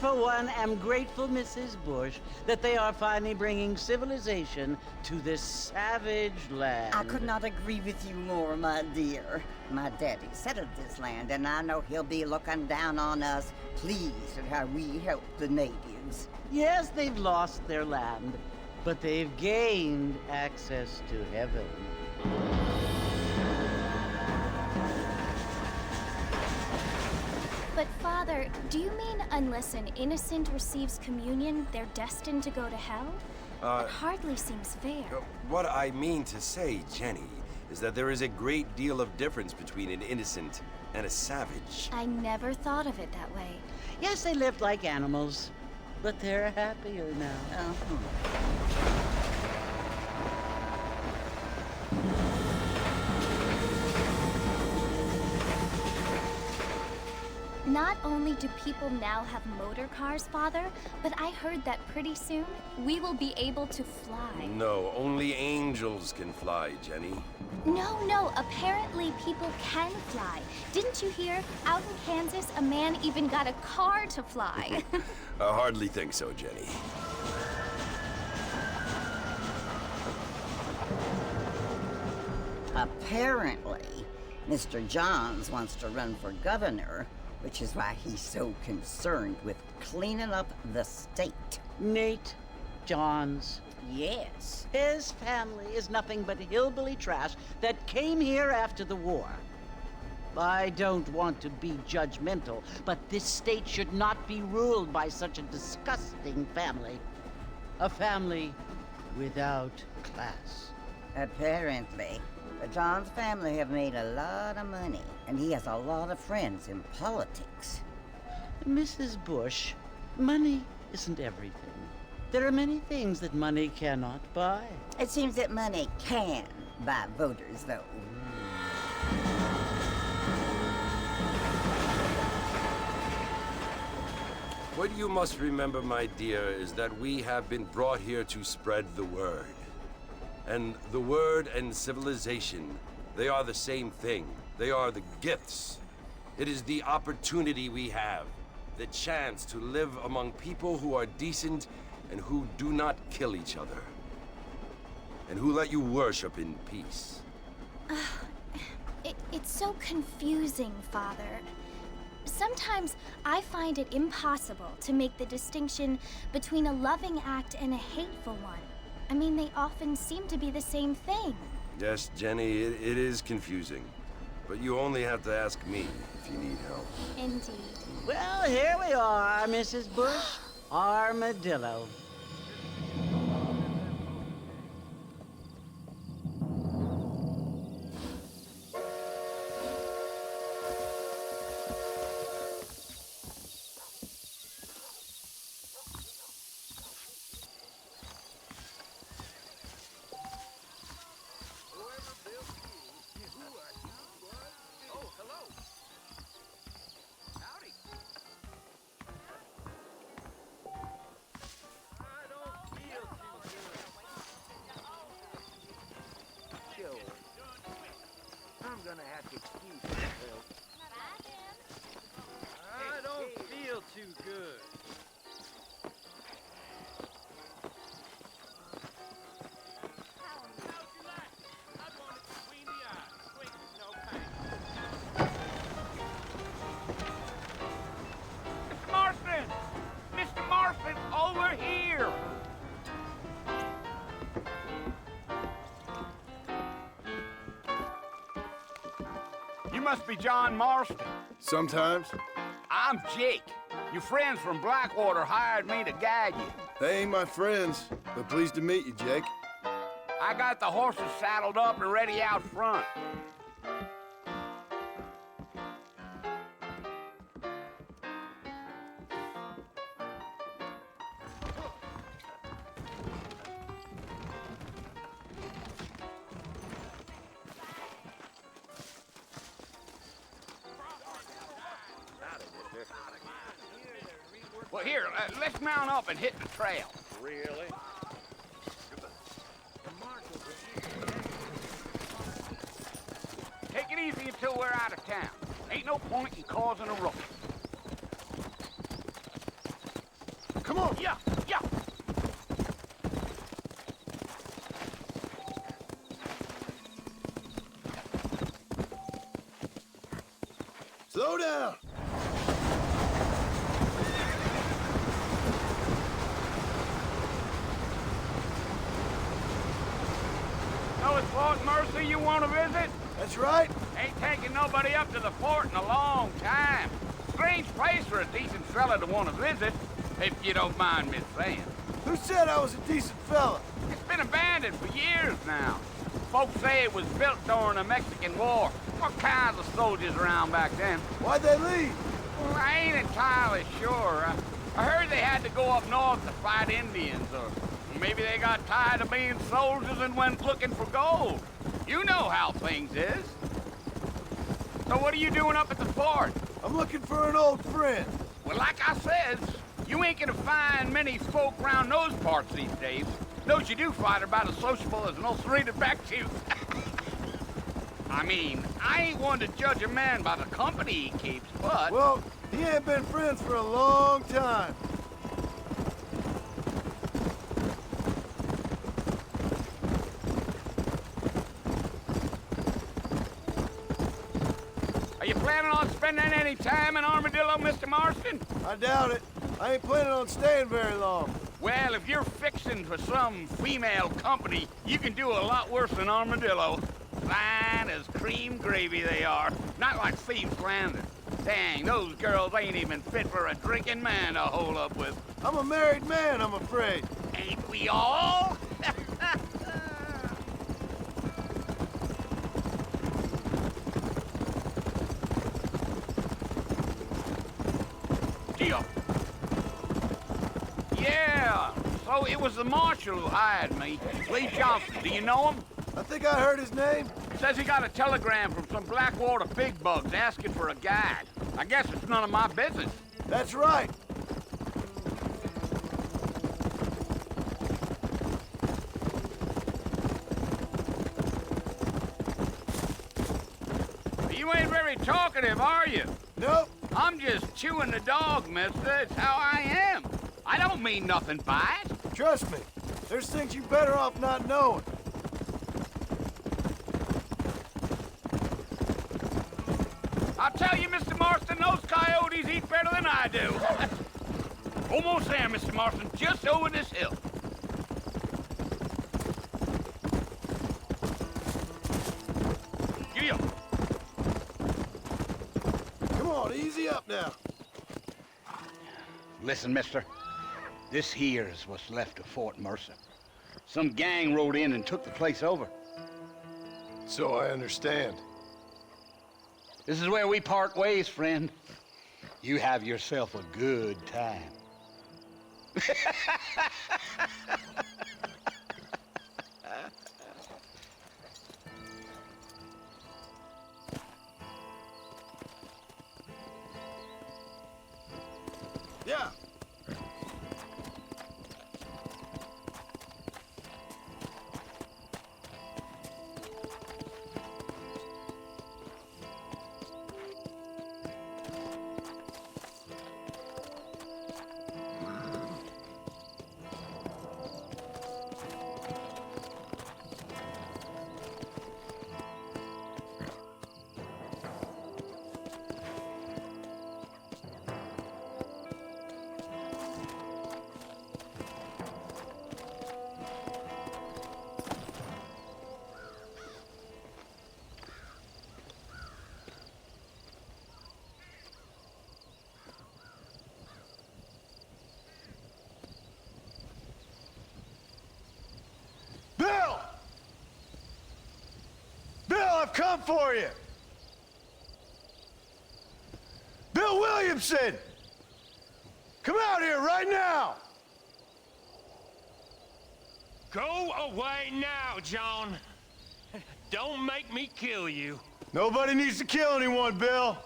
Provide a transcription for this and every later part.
for one, am grateful, Mrs. Bush, that they are finally bringing civilization to this savage land. I could not agree with you more, my dear. My daddy settled this land, and I know he'll be looking down on us, pleased at how we help the natives. Yes, they've lost their land, but they've gained access to heaven. But Father, do you mean unless an innocent receives communion, they're destined to go to hell? That hardly seems fair. What I mean to say, Jenny, is that there is a great deal of difference between an innocent and a savage. I never thought of it that way. Yes, they lived like animals, but they're happier now. Not only do people now have motor cars, Father, but I heard that pretty soon we will be able to fly. No, only angels can fly, Jenny. No, apparently people can fly. Didn't you hear? Out in Kansas, a man even got a car to fly. I hardly think so, Jenny. Apparently, Mr. Johns wants to run for governor, which is why he's so concerned with cleaning up the state. Nate Johns. Yes. His family is nothing but hillbilly trash that came here after the war. I don't want to be judgmental, but this state should not be ruled by such a disgusting family. A family without class. Apparently. The Johns family have made a lot of money, and he has a lot of friends in politics. Mrs. Bush, money isn't everything. There are many things that money cannot buy. It seems that money can buy voters, though. What you must remember, my dear, is that we have been brought here to spread the word. And the word and civilization, they are the same thing. They are the gifts. It is the opportunity we have, the chance to live among people who are decent and who do not kill each other, and who let you worship in peace. It's so confusing, Father. Sometimes I find it impossible to make the distinction between a loving act and a hateful one. I mean, they often seem to be the same thing. Yes, Jenny, it is confusing. But you only have to ask me if you need help. Indeed. Well, here we are, Mrs. Bush. Armadillo. I'm gonna have to excuse myself. I don't feel too good. Mr. Marston! Mr. Marston, over here! You must be John Marston. Sometimes. I'm Jake. Your friends from Blackwater hired me to guide you. They ain't my friends, but pleased to meet you, Jake. I got the horses saddled up and ready out front. Well, here, let's mount up and hit the trail. Really? Take it easy until we're out of town. Ain't no point in causing a ruckus. Yeah, yeah. Slow down. So it's Fort Mercy you want to visit? That's right. Ain't taking nobody up to the fort in a long time. Strange place for a decent fella to want to visit, if you don't mind me saying. Who said I was a decent fella? It's been abandoned for years now. Folks say it was built during the Mexican War. All kinds of soldiers around back then. Why'd they leave? Well, I ain't entirely sure. I heard they had to go up north to fight Indians, or maybe they got tired of being soldiers and went looking for gold. You know how things is. So what are you doing up at the fort? I'm looking for an old friend. Well, like I said, you ain't gonna find many folk around those parts these days. Those you do find are about as sociable as an old serrated back tooth. I mean, I ain't one to judge a man by the company he keeps, but... Well, he ain't been friends for a long time. Are you planning on spending any time in Armadillo, Mr. Marston? I doubt it. I ain't planning on staying very long. Well, if you're fixing for some female company, you can do a lot worse than Armadillo. Fine as cream gravy they are. Not like Thieves Landing. Dang, those girls ain't even fit for a drinking man to hole up with. I'm a married man, I'm afraid. Ain't we all? Deal. Yeah, so it was the marshal who hired me. Lee Johnson, do you know him? I think I heard his name. Says he got a telegram from some Blackwater big bugs asking for a guide. I guess it's none of my business. That's right. You ain't very talkative, are you? Nope. I'm just chewing the dog, mister. It's how I am. I don't mean nothing by it. Trust me. There's things you better off not knowing. I'll tell you, Mr. Marston, those coyotes eat better than I do. Almost there, Mr. Marston. Just over this hill. Giddy up. Come on, easy up now. Listen, mister. This here's what's left of Fort Mercer. Some gang rode in and took the place over. So I understand. This is where we part ways, friend. You have yourself a good time. Yeah. Bill! Bill, I've come for you! Bill Williamson! Come out here right now! Go away now, John. Don't make me kill you. Nobody needs to kill anyone, Bill.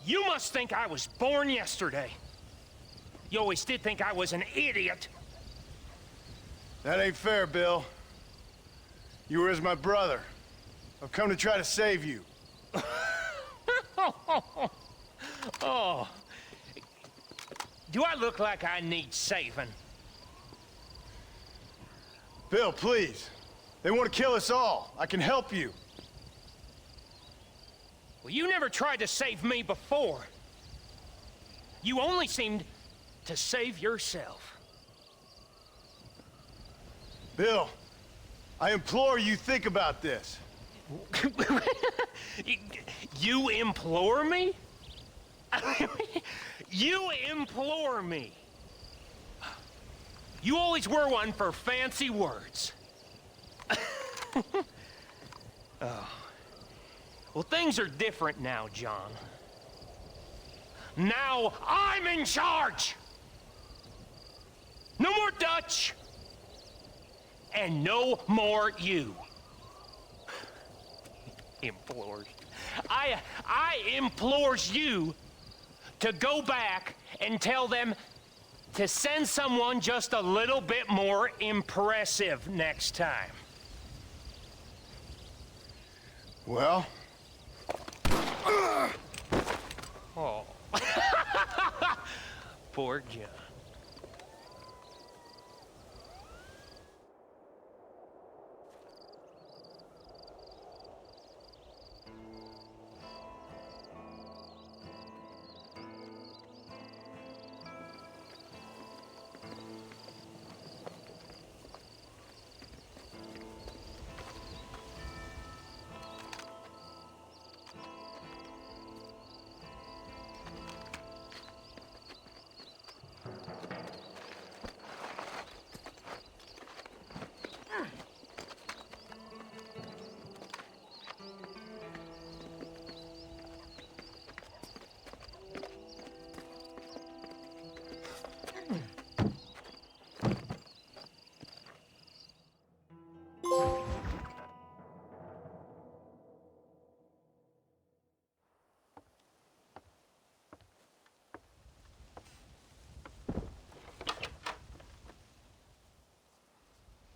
You must think I was born yesterday. You always did think I was an idiot. That ain't fair, Bill. You were as my brother. I've come to try to save you. Oh, Do I look like I need saving? Bill, please. They want to kill us all. I can help you. Well, you never tried to save me before. You only seemed to save yourself. Bill, I implore you, think about this. You implore me? You implore me. You always were one for fancy words. Oh. Well, things are different now, John. Now I'm in charge! No more Dutch! And no more you. Implores. I implores you to go back and tell them to send someone just a little bit more impressive next time. Well? Oh. Poor John.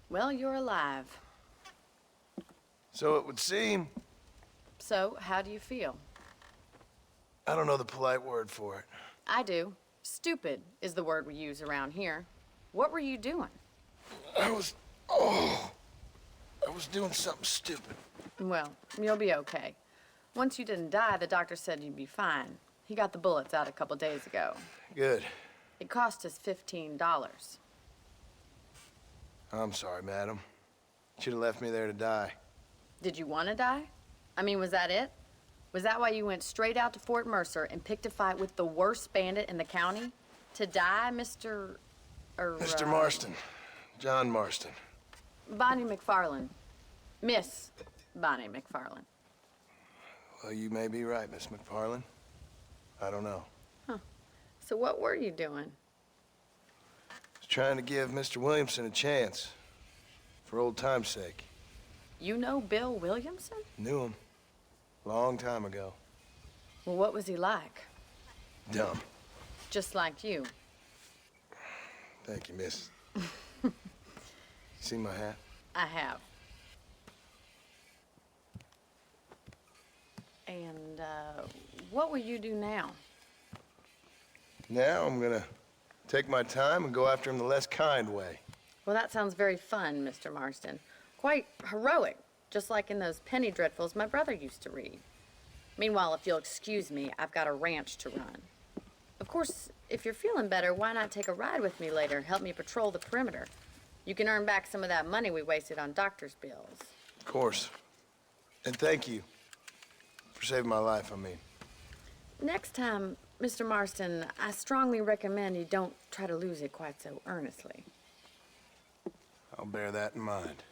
Well, you're alive. So it would seem. So, how do you feel? I don't know the polite word for it. I do. Stupid is the word we use around here. What were you doing? I was doing something stupid. Well, you'll be okay. Once you didn't die, the doctor said you'd be fine. He got the bullets out a couple days ago. Good. It cost us $15. I'm sorry, madam. Should have left me there to die. Did you want to die? I mean, was that it? Was that why you went straight out to Fort Mercer and picked a fight with the worst bandit in the county? To die, Mr. Mr. Marston. John Marston. Bonnie McFarland. Miss Bonnie McFarland. Well, you may be right, Miss McFarland. I don't know. So what were you doing? Was trying to give Mr. Williamson a chance. For old time's sake. You know Bill Williamson? Knew him. Long time ago. Well, what was he like? Dumb. Just like you. Thank you, miss. See my hat? I have. And, what will you do now? Now I'm gonna take my time and go after him the less kind way. Well, that sounds very fun, Mr. Marston. Quite heroic, just like in those penny dreadfuls my brother used to read. Meanwhile, if you'll excuse me, I've got a ranch to run. Of course, if you're feeling better, why not take a ride with me later and help me patrol the perimeter? You can earn back some of that money we wasted on doctor's bills. Of course. And thank you for saving my life, I mean. Next time, Mr. Marston, I strongly recommend you don't try to lose it quite so earnestly. I'll bear that in mind.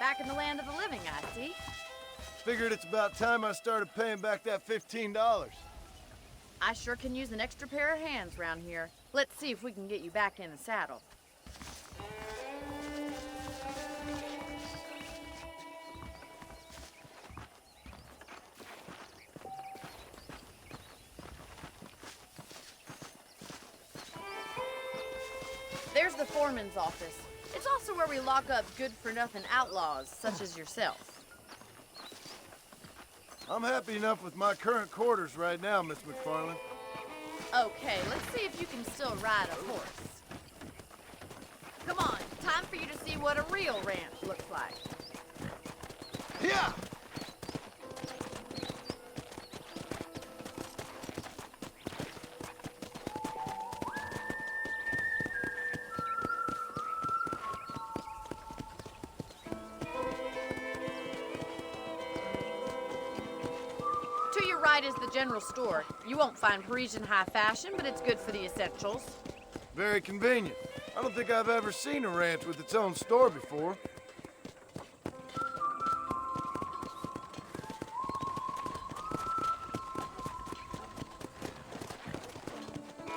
Back in the land of the living, I see. Figured it's about time I started paying back that $15. I sure can use an extra pair of hands round here. Let's see if we can get you back in the saddle. There's the foreman's office. It's also where we lock up good-for-nothing outlaws, such as yourself. I'm happy enough with my current quarters right now, Miss McFarland. Okay, let's see if you can still ride a horse. Come on, time for you to see what a real ranch looks like. Yeah! To your right is the general store. You won't find Parisian high fashion, but it's good for the essentials. Very convenient. I don't think I've ever seen a ranch with its own store before.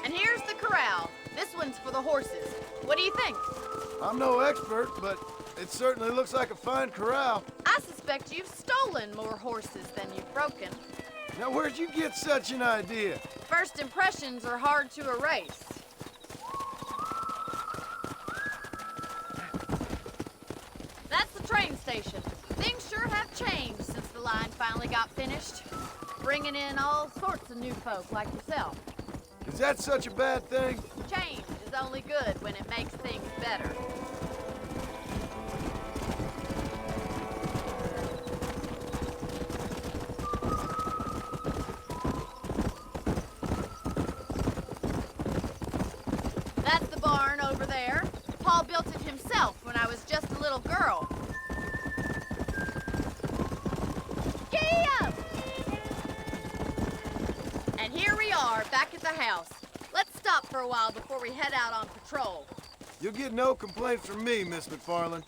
And here's the corral. This one's for the horses. What do you think? I'm no expert, but it certainly looks like a fine corral. I suspect you've stolen more horses than you've broken. Now, where'd you get such an idea? First impressions are hard to erase. That's the train station. Things sure have changed since the line finally got finished. Bringing in all sorts of new folk like yourself. Is that such a bad thing? Change is only good when it makes things better. That's the barn over there. Paul built it himself when I was just a little girl. Giddy up! And here we are, back at the house. Let's stop for a while before we head out on patrol. You'll get no complaints from me, Miss McFarland.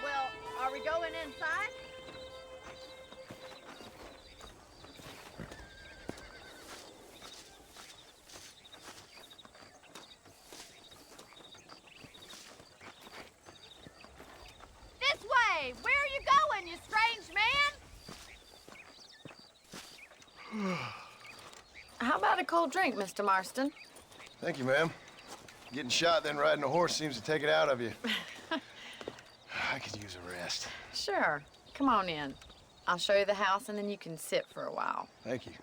Well, are we going inside? This way! Where are you going, you strange man? How about a cold drink, Mr. Marston? Thank you, ma'am. Getting shot, then riding a horse seems to take it out of you. I could use a rest. Sure. Come on in. I'll show you the house, and then you can sit for a while. Thank you.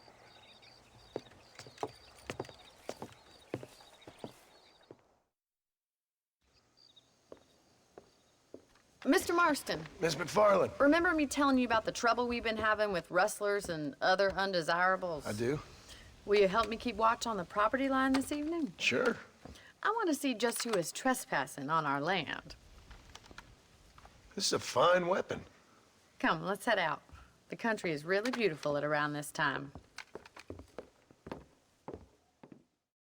Mr. Marston, Miss McFarland. remember me telling you about the trouble we've been having with rustlers and other undesirables? I do? Will you help me keep watch on the property line this evening? Sure. I want to see just who is trespassing on our land. This is a fine weapon. Come, let's head out. The country is really beautiful at around this time.